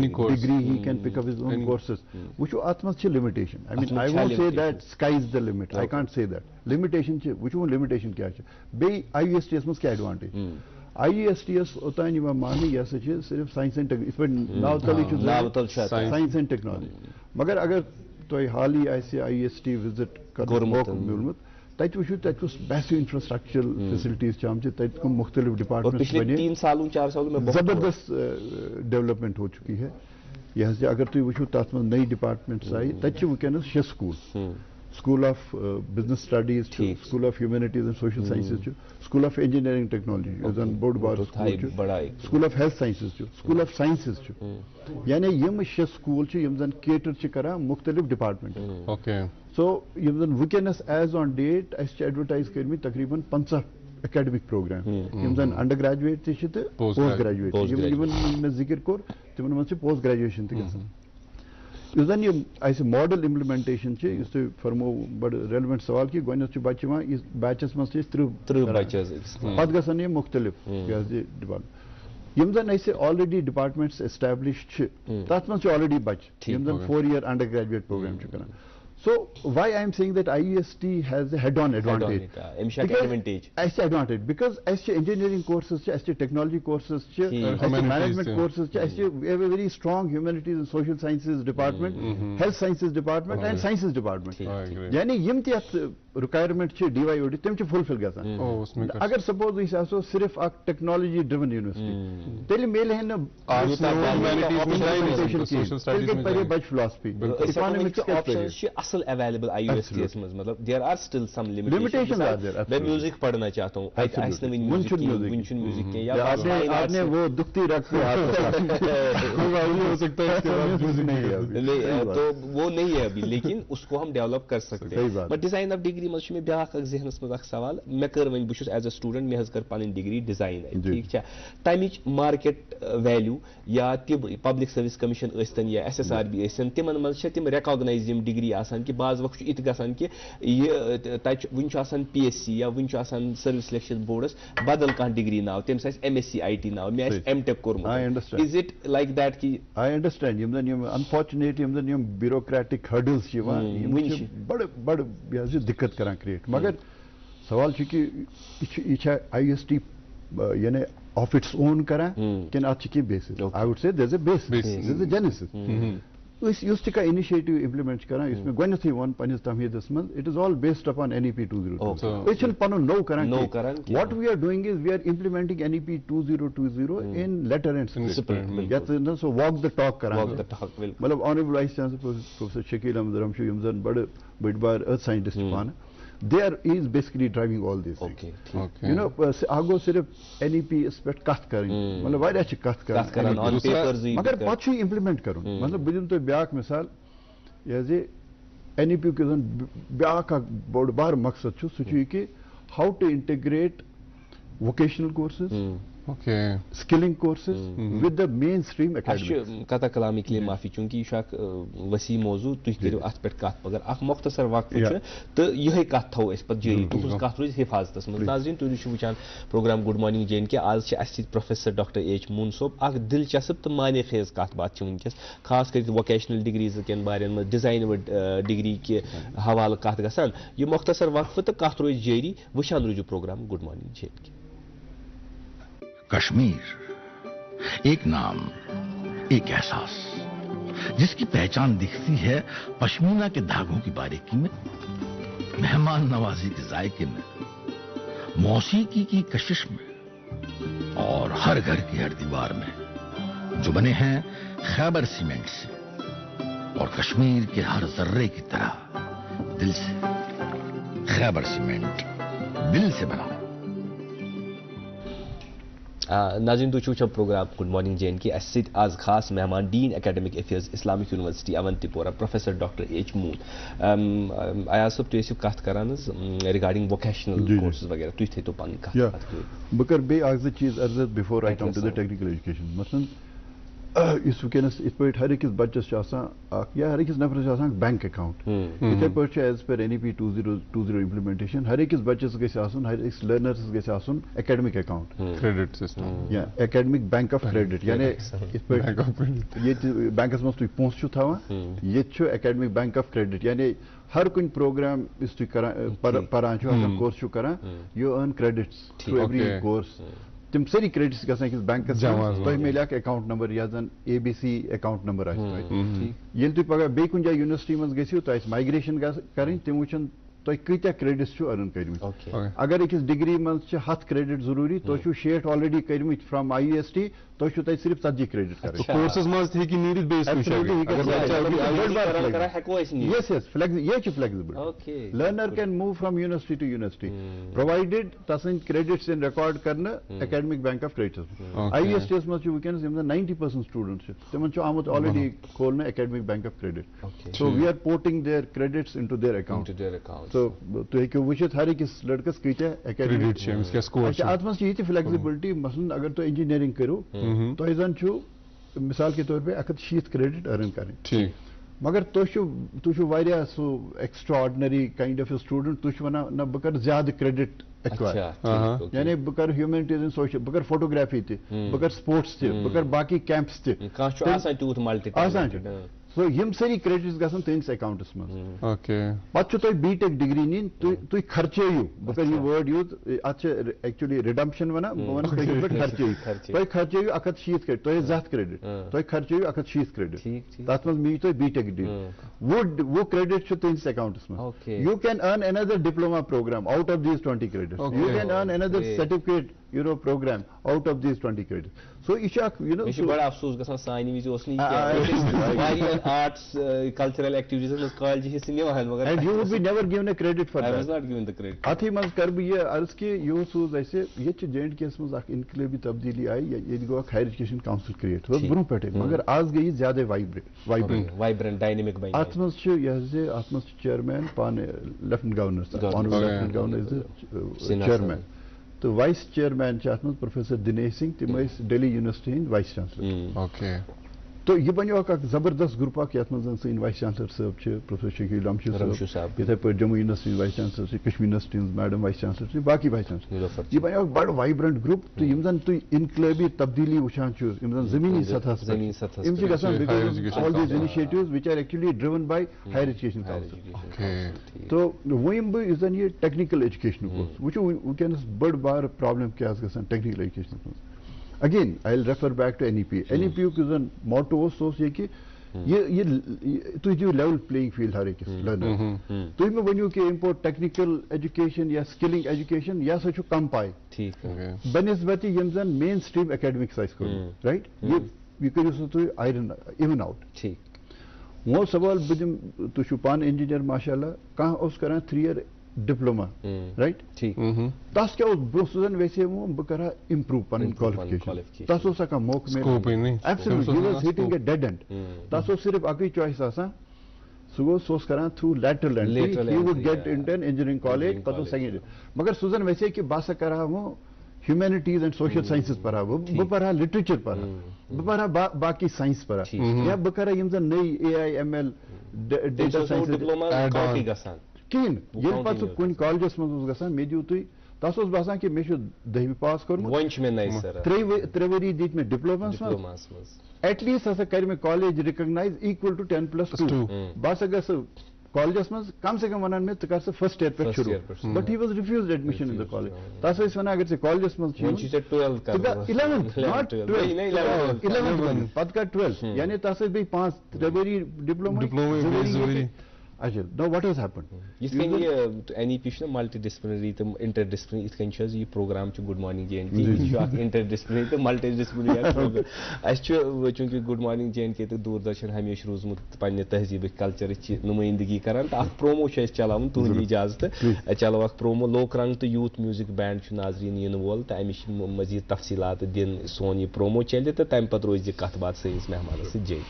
degree, he can pick up his own courses وچو ات مز limitation. I mean I won't say that sky is the limit, I can't say that. Limitation وچو limitation کیا بی IUST اس مز کیا advantage IUST اوتان یوان مانہ یہ ہسا صرف سائنس اینڈ ٹیکنالوجی اس پہ ناو تل سائنس اینڈ ٹیکنالوجی مگر اگر تہ حالی IUST وزٹ کرنے موقع میولمت تت وچو تت کس بیسٹ انفراسٹرکچرل فیسلٹیز آمچہ تت کم مختلف ڈپارٹمنٹس بنے 3 سالوں 4 سالوں میں زبردست ڈیولپمنٹ ہو چکی ہے. یہ اگر تھی وچو تر من نئی ڈپارٹمنٹس آئی تت ونکس 6 school School of Business Studies, School of Humanities and Social Sciences, School of Engineering Technology, board bar School of Health Sciences, School of Sciences. یعنی یم 6 سکول یم زن کیٹر کران مختلف ڈپارٹمنٹ. سو یم زن ونکس ایز آن ڈیٹ اس ایڈورٹائز کرمت تقریباً 50 اکیڈمک پروگرام یم زن انڈر گریجویٹ تہ پوسٹ گریجویٹ یمن میں ذکر کور تمن من پوسٹ گریجویشن تہ گژھان. اس زن یہ ماڈل امپلمنٹیشن اس تھی فرمو بڑ ریلیونٹ سوال کہ گۄڈنیتھ بچہ اس بیچس مز 30 بچہ پتہ گژھن یہ مختلف ڈپارٹمنٹ یم زن آلریڈی ڈپارٹمنٹس اسٹیبلش تر مز آلریڈی بچہ یم زن 4 year انڈر گریجویٹ پروگرام کران. So why I am saying that IUST has a head-on advantage? Advantage because as engineering courses, as technology courses, as management courses, as we have a very strong humanities and social sciences department, health sciences department, and sciences department. Yani yim ti requirement DYOD تم fulfill گژھان. اگر سپوز اس آسو صرف اک ٹیکنالوجی ڈرون یونیورسٹی تیل میل ہے نا پہلے بچ فلاسفی اکنامکس آپشنز اصل اویلیبل IUST اس مز مطلب there are still some limitations. میں میوزک پڑھنا چاہتا ہوں ایسا ونچن میوزک کے یا آپ نے وہ دکھتی رکھ ہو سکتا ہے تو وہ نہیں ہے ابھی لیکن اس کو ہم ڈیولپ کر سکتے ہیں. بٹ ڈیزائن آف ڈگری مجھ میں بیاکھ ذہنس مز سوال میں کر ون بہت ایز اے سٹوڈنٹ میں کر پن ڈگری ڈیزائن ٹھیک تمچ مارکیٹ ویلیو یا تم پبلک سروس کمیشن ثن یا SSRB ثن تمن مز تم ریکاگنائز یم ڈگری آسان کہ بعض وقت ات گژھان کہ یہ تت ون PSC یا ون سروس سلیکشن بورڈس بدل کھانا ڈگری ناو تمس MSc IT ناو میں M.Tech کورمت. از اٹ لائک دیٹ کہ I understand یم زن انفارچونیٹ یم زن بیوروکریٹک ہرڈلز بڑ دقت کران کریٹ. مگر سوال کہ یہ IUST یعنی آف اٹس اون کران کن ات کی basis. I would say there is a basis, there is a genesis. اس تہ انیشیٹو امپلمنٹ کران اس میں گۄڈنیتھٕے ون پنس تمہیدس من it is all based upon NEP 2020. یہ پن نو کران what we are doing is we are implementing NEP 2020 in letter and spirit. So walk the talk کران مطلب honourable vice chancellor professor Shakeel Ahmad Romshoo یم زن بڑ بڑ بار ارتھ سائنٹسٹ پان they is basically driving all these things. You know آگو صرف NEP اس پہ کت کریں مطلب واریاہ چھ کت کران مگر پتہ چھ امپلمنٹ کرن. مطلب بہ دم تہ بیاکھ مثال یہ NEP کے زن بیاکھ بوڑ بار مقصد چھ سہ کہ how to integrate vocational courses, skilling courses with the mainstream academics. قطع کلامی کے لیے معافی چونکہ یہ وسیع موضوع تھی کرو ات پہ کت مگر اخ مختصر وقفہ تو یہ کت تھو اس پہ جاری تہذ کت روز حفاظتس من. ناظرین تھی وچان پروگرام گڈ مارننگ JNK آج اس پروفیسر ڈاکٹر H مون صوب اخ دلچسپ تو معنی خیز کت بات ونکس خاص کر ووکیشنل ڈگریز کن بارے میں ڈیزائن ڈگری کے حوالہ کت گژھان. یہ مختصر وقفہ تو کت روز جاری وچان روزو programme good morning JNK. Kashmir ایک نام، ایک احساس جس کی پہچان دکھتی ہے پشمینہ کے دھاگوں کی باریکی میں، مہمان نوازی کے ذائقے میں، موسیقی کی کشش میں اور ہر گھر کی ہر دیوار میں جو بنے ہیں خیبر سیمنٹ سے اور کشمیر کے ہر ذرے کی طرح دل سے. خیبر سیمنٹ دل سے بنا. ناظرین تُہۍ چھِو وٕچھان program good morning J and K اَسہِ سۭتۍ آز خاص مہمان dean academic affairs Islamic university Awantipora professor doctor H موٗن. ایاز صٲب تُہۍ ٲسِو کتھ کران حظ رِگاڈِنگ ووکیشنل کورسز وغیرہ تُہۍ تھٲیتو پنٕنۍ کتھ. بہٕ کرٕ بیٚیہِ اکھ زٕ چیٖز عرض before I come to the technical education. مثلاً یُس وٕنکیٚنس یِتھ پٲٹھۍ ہر أکِس بچس چھُ آسان اکھ یا ہر أکِس نفرس چھُ آسان بینک اکاؤنٹ. یِتھے پٲٹھۍ چھُ ایز پر NEP 2.0 امپلمنٹیشن ہر أکِس بچس گژھِ آسُن ہر أکِس لرنرس گژھِ آسُن ایکیڈمک اکاؤنٹ. کریڈٹ سسٹم یا ایکیڈمک بینک آف کریڈٹ یعنی یِتھ پٲٹھۍ ییٚتہِ بینکس منٛز تُہۍ پونٛسہٕ چھِو تھاوان ییٚتہِ چھُ ایکیڈمک بینک آف کریڈٹ یعنی ہر کُنہِ پروگرام یُس تُہۍ کران پران چھِو اگر کورس چھِو کران یوٗ ارن کریڈٹس تھرو ایوری کورس. تِم سٲری کریڈٹس گژھان أکِس بینکس تۄہہِ میلہِ اکھ اکاؤنٹ نمبر یتھ زن ABC اکاؤنٹ نمبر آسہِ تۄہہِ. ییٚلہِ تُہۍ پگاہ بیٚیہِ کُنہِ جایہِ یونیورسٹی منٛز گٔژھِو تۄہہِ آسہِ مایگریشن کرٕنۍ تِم وٕچھن تۄہہِ کۭتیاہ کریڈٹس چھِو ارن کٔرمٕتۍ. اگر أکِس ڈگری منٛز چھِ 100 کریڈٹ ضروٗری تۄہہِ چھُو 60 آلریڈی کٔرمٕتۍ فرام IEST تۄہہِ چھُو تَتہِ صرف 40 کریڈٹ کرٕنۍ. کورسس منٛز تہِ ہیٚکہِ نیٖرِتھ بیٚیِس کُنہِ جایہِ. یہ چھُ flexible. Learner can move from university to university provided تسٕنٛدۍ کریڈٹس یِن رِکارڈ کرنہٕ academic bank of credits. IEST یس منٛز چھُ وٕنکیٚنس یِم زن 90% سٹوٗڈنٹ چھِ تِمن چھُ آمُت آلریڈی کھولنہٕ academic bank of credit. So we are porting their credits into their account. سو تُہۍ ہیٚکِو وٕچھِتھ ہر أکِس لڑکس کۭتیاہ ایکیڈمک اتھ منٛز چھِ یہِ تہِ فلیکزِبلٹی مثلاً اگر تُہۍ انجینئرنگ کٔرِو تۄہہِ زن چھُو مثال کے طور پہ 160 کریڈٹ ارن کرٕنۍ مگر تُہۍ چھُو واریاہ سُہ extraordinary kind of a student تُہۍ چھِو ونان نہ بہٕ کرٕ زیادٕ کریڈٹ ایکوایر یعنی بہٕ کرٕ ہیومینٹیٖز اینڈ سوشل بہٕ کرٕ فوٹوگرافی تہِ بہٕ کرٕ سپورٹس تہِ بہٕ کرٕ باقٕے کیمپس تہِ آسان چھِ. سو یِم سٲری کریڈٹس گژھن تُہنٛدِس اکاؤنٹس منٛز. پتہٕ چھُو تۄہہِ B.Tech ڈگری نِنۍ تُہۍ خرچٲیِو بہٕ کرٕ یہِ وٲرڈ یوٗز اتھ چھِ ایکچُؤلی رِڈمپشن ونان بہٕ ونہٕ کٲشِر پٲٹھۍ خرچٲیِو. تۄہہِ خرچٲیِو 160 کریڈٹ تۄہہِ ٲسۍ 100 کریڈٹ تۄہہِ خرچٲیِو 160 کریڈٹ تتھ منٛز میلہِ تۄہہِ B.Tech ڈگری. وہ کریڈٹ چھُ تُہنٛدِس اکاؤنٹس منٛز. You can earn another diploma program out of these 20 credits. You can earn another certificate program out of these 20 credits. So یہ چھُ اکھ مےٚ چھُ بڑٕ افسوس گژھان سانہِ وِزِ اوس نہٕ واریاہن آرٹس کلچرل ایکٹیویٹیٖزن منٛز کالجہِ حصہٕ نِوان مگر and you would be never given a credit for that. اتھی منٛز کرٕ بہٕ یہِ عرض کہِ یہِ اوس اَسہِ ییٚتہِ چھِ J&K یس منٛز اکھ انقلٲبی تبدیٖلی آیہِ ییٚتہِ گوٚو اکھ ہایر ایجوکیشن کاؤنسل کریٹ برونٛہہ پٮ۪ٹھٕے مگر آز گٔے یہِ زیادٕ وایبرنٹ ڈاینمک. اتھ منٛز چھُ یہِ حظ یہِ اتھ منٛز چھُ چیئرمین پانہٕ lieutenant governor honourable lieutenant governor chairman تہٕ وایس چیئرمین چھِ اتھ منٛز پروفیسر دِنیش سنگھ تِم ٲسۍ دہلی یونیورسٹی ہٕنٛدۍ وایس چانسلر. تو یہ بنیو اکھ زبردست گروپ اکھ یتھ منٛز سٲنۍ وایس چانسلر صٲب چھِ پروفیسر شکیل رمشی صٲب یِتھے پٲٹھۍ جموں یونیورسٹی ہٕنٛدۍ وایس چانسلر چھِ کشمیٖر یونیورسٹی ہٕنٛز میڈم وایس چانسلر چھِ باقٕے وایس چانسلر. یہ بنیو اکھ بڑٕ وایبرنٹ گروپ تہٕ یِم زن تُہۍ انقلٲبی تبدیٖلی وٕچھان چھِو یِم زن زٔمیٖنی سطحس پٮ۪ٹھ یِم چھِ گژھان all these initiatives which are actually driven by higher education council. تو وۄنۍ یِمہٕ بہٕ یُس زن یہِ ٹیکنیکل ایجوکیشنُک اوس وٕچھو وٕنکیٚنس بٔڑ بار پرابلم کیاہ ٲس گژھان ٹیکنیکل ایجوکیشنس منٛز. Again, I'll refer back to NEP. NEP یُک یُس زن موٹو اوس سُہ اوس یہِ کہِ تُہۍ دِیِو لیول پلینگ فیٖلڈ ہر أکِس لرنر. تُہۍ مہٕ ؤنِو کہِ أمۍ پوٚر ٹیکنیکل ایجوکیشن یا سکلنگ ایجوکیشن یہِ ہسا چھُ کم پاے بنسبتہِ یِم زن مین سٹریٖم ایکیڈمکس آسہِ کوٚرمُت رایٹ یہِ کٔرِو سا تُہۍ آیرن اِوٕن آوُٹ. وۄنۍ سوال بہٕ دِمہٕ تُہۍ چھِو پانہٕ انجیٖنیر ماشاء اللہ کانٛہہ اوس کران 3 year ڈپلوما رائٹ تس کیا برو سہ زن ویسے بہ کرا امپروو پن کوالیفکیشن تس اوس ہکان موقع ہٹنگ اے ڈیڈ اینڈ تس اوس صرف اکی چوائس آسان سہ گو سہ کران through lateral entry he would get into an engineering college پتہ سیکنڈ مگر سہ زن ویسے کہ بہ سا کرا وہ ہیومینٹیز اینڈ سوشل سائنسز پڑھا بہ پڑھا لٹریچر پڑھا بہ پڑھا باقی سائنس پڑھا یا بہ کرا یم زن نئی AI/ML ڈیٹا سائنس کہین ییٚلہِ پتہٕ سُہ کُنہِ کالجس منٛز اوس گژھان مےٚ دِیِو تُہۍ تس اوس باسان کہِ مےٚ چھُ 10وِ پاس کوٚرمُت 3 ؤری دِتۍ مےٚ ڈپلوماہس منٛز ایٹ لیٖسٹ ہسا کرِ مےٚ کالج رِکگنایز equal to 10+2 بہٕ ہسا گژھٕ کالجس منٛز کم سے کم ونان مےٚ ژٕ کر سا فٔسٹ ییر پٮ۪ٹھ شروٗع but he was refused admission in the college تس ٲسۍ ونان اگر ژےٚ کالجس منٛز چھُ 11th not 12th پتہٕ کر 12th یعنی تس ٲسۍ بیٚیہِ 3 ؤری ڈپلوما اچھا نو واٹ ہیز ہیپنڈ یِتھ کٔنۍ یہِ NEP چھُنہ ملٹی ڈسپلنری تہٕ انٹر ڈسپلنری یِتھ کٔنۍ چھُ حظ یہِ پروگرام چھُ گُڈ مارنِنٛگ JNK یہِ چھُ اکھ انٹر ڈسپلنری تہٕ ملٹی ڈسپلنری اَسہِ چھُ چوٗنٛکہِ گُڈ مارنِنٛگ JNK تہٕ دوٗردرشن ہمیشہِ روٗزمُت پننہِ تہذیٖبٕکۍ کلچرٕچ نُمٲیندگی کران تہٕ اکھ پرومو چھُ اَسہِ چلاوُن تُہنٛدِ اِجازتہٕ چلو اکھ پرومو لوک رنٛگ تہٕ یوٗتھ میوٗزک بینڈ چھُ ناظریٖن یِنہٕ وول تہٕ امِچ مزیٖد تفصیٖلات دِنۍ سون یہِ پرومو چلہِ تہٕ تمہِ پتہٕ روزِ یہِ کتھ باتھ سٲنِس مہمانس سۭتۍ جٲری.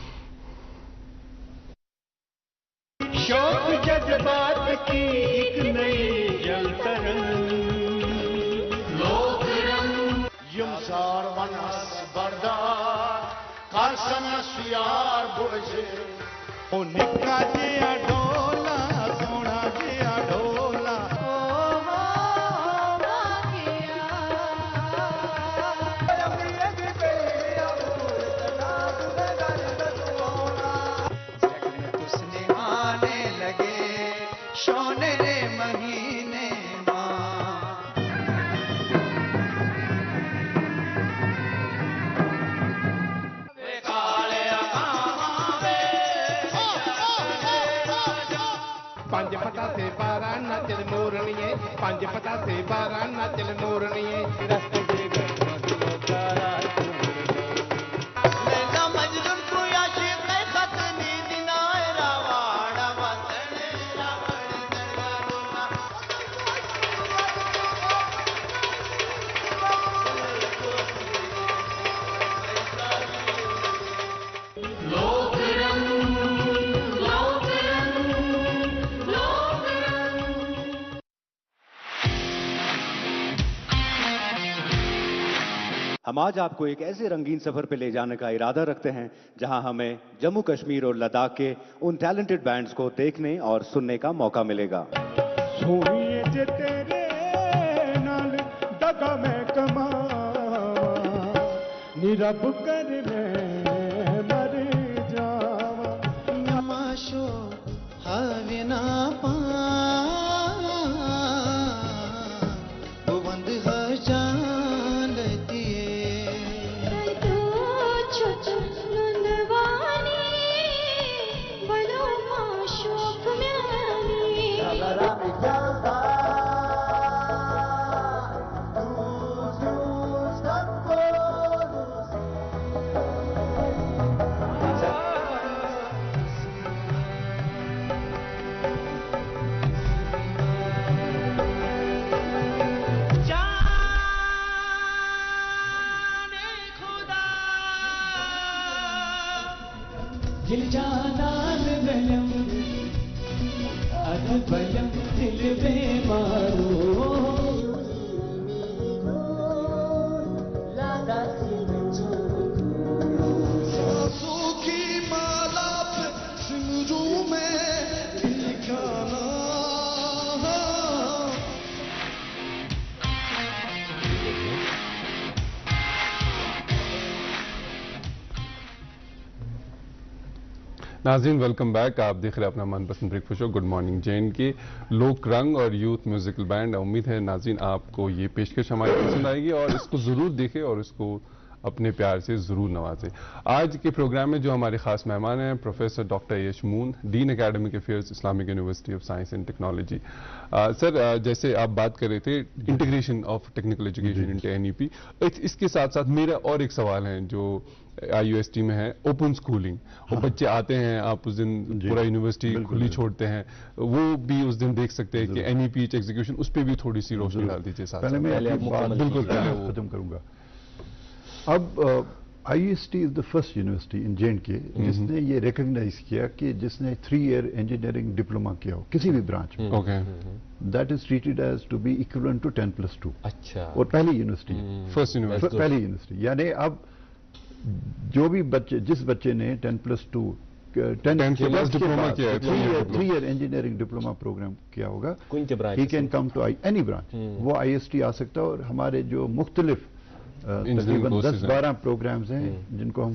شوق جذبات کی ایک نئی جل ترنگ لوک رنگ یم سار ونس بردار کارسن سیار بوجھے او نکا جیا ڈولا سونا جیا ڈولا پانچ پتا سے 12 نچل نورنیے پانچ پتا سے 12 نچل نورنیے رستے سے لیلا مجنون کو عاشق خط نیند نہ راواڑا وطن راوڑ درگاہ لوک رنگ ہم آج آپ کو ایک ایسے رنگین سفر پہ لے جانے کا ارادہ رکھتے ہیں جہاں ہمیں جموں کشمیر اور لداخ کے ان ٹیلنٹڈ بینڈز کو دیکھنے اور سننے کا موقع ملے گا. سونیے جے تیرے نال دگا میں کما نی رب کر میں مر جاواں نماشو ہاوے نا پا بوند ہر جان دیے دل جانان بلم اد بلم دل بیمارو لادا سانسوں کی مالا پہ سمجھوں میں ٹھکانا ناظرین ویلکم بیک. آپ دیکھ رہے ہیں اپنا من پسند بریک فاسٹ شو گڈ مارننگ JNK لوک رنگ اور یوتھ میوزیکل بینڈ. امید ہے ناظرین آپ کو یہ پیشکش ہماری پسند آئے گی اور اس کو ضرور دیکھیں اور اس کو اپنے پیار سے ضرور نوازیں. آج کے پروگرام میں جو ہمارے خاص مہمان ہیں professor doctor Yash Moon, dean academic affairs, Islamic university of science and technology. Sir جیسے آپ بات کر رہے تھے integration of technical education into NEP, اس کے ساتھ ساتھ میرا اور ایک سوال ہے جو IUST میں ہے اوپن اسکولنگ. وہ بچے آتے ہیں, آپ اس دن پورا یونیورسٹی کھلی چھوڑتے ہیں, وہ بھی اس دن دیکھ سکتے ہیں کہ NEP ایگزیکیوشن, اس پہ بھی تھوڑی سی روشنی ڈال دیجیے. پہلے میں بالکل ختم کروں گا. اب IUST is the first university in JNK جس نے یہ ریکگنائز کیا کہ جس نے 3 year انجینئرنگ ڈپلوما کیا ہو کسی بھی برانچ میں, that is treated as to be equivalent to 10+2. اچھا. اور پہلی یونیورسٹی, پہلی یونیورسٹی, یعنی اب جو بھی بچے, جس بچے نے 10+2 3 year انجینئرنگ ڈپلوما پروگرام کیا ہوگا, he can come to any branch. وہ IST آ سکتا ہے. اور ہمارے جو مختلف تقریباً 10-12 پروگرامز ہیں جن کو ہم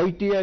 ITI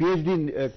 PhD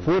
4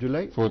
July,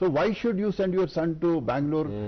So why should you send your son to Bangalore